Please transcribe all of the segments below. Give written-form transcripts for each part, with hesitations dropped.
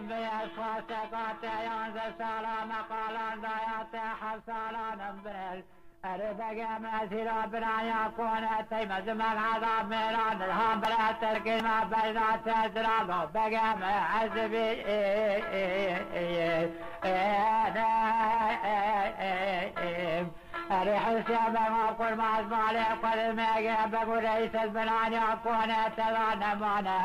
بيسخوا سقاط ينز سلام قالان ضيات حسالان بنل أربق مسيرا بنا يكون تيمز من عذاب ميران الهم بلا تركي ما بيضا تزرع بقى معزبي أريح السيابة وقل ما أسمع لي قل ميقى بقول رئيس البنان يكون تظنمانا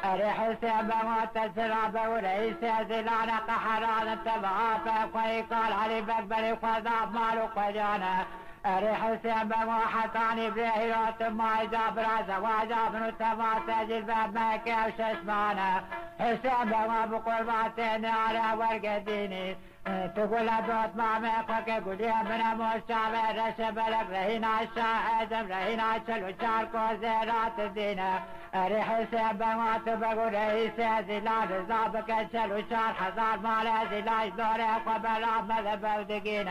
أريح السيابة وتسرع بقول رئيس الزلان قحران تبعافة ويقال علي بقبلي وضعب مالو قجانا أريح السيابة وحطاني بريهرات ما جابر زواجا بنو تبع تجل باب ميكي وششمانا السيابة وبقرباتين على ورق ديني تقول دوت ما ميقك قولي من مشابه رشبلك رهينا الشاهدم رهينا شلوشار کو زيرات الدين ريح السيبوات بقول رئيس زلال رزابك شلوشار حزار مال زلاج دوري قبل عمد بودقين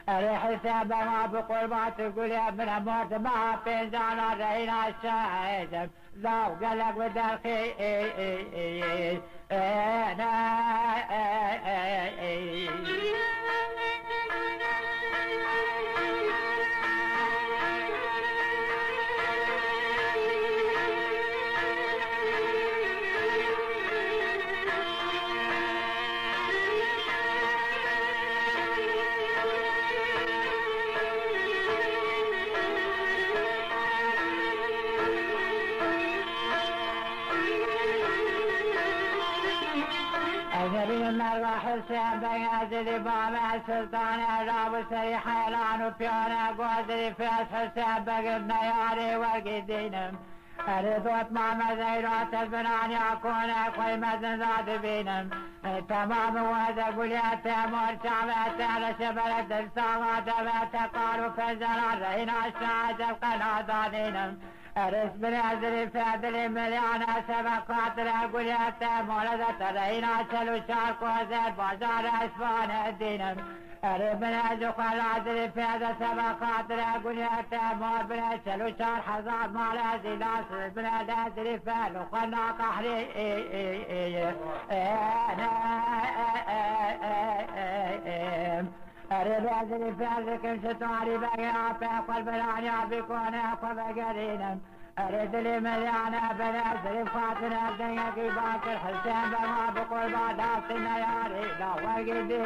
ريح السيبوات بقربات قولي من موت ما بينجانا رهينا الشاهدم لو قلق بدرخي أجري المرح السيب يزري بامع السلطان الراب سري حيلان وبيانا قوزري في أسح السيب قبنا ياري والقدينم أريدوت مع مزيرات البنان يكون أخوي مزن ذات بينم تمام وهذا قليات أمور شعبات على شبلة السامات بيتقالوا في الزرار رهينا الشاعة القناة دينم أرس بالعزل فعدل مليانا سبقات الأقليات مولدة رهينا شلو شارك وزير بازار أسفان الدينم أرس بالعزل العزل فعدل سبقات الأقليات مولدة شلو شار حزار مال أزلاس بالعزل فعل وقنا قحري أريد أزل فعلكم ستواري بقي أفاق والبلاني بكون أقوى بقرينم أريد لي مليانا بنأزل فاتنا الدنيا باكر حسين بما بقول بعد أفتنا ياري لا وقدي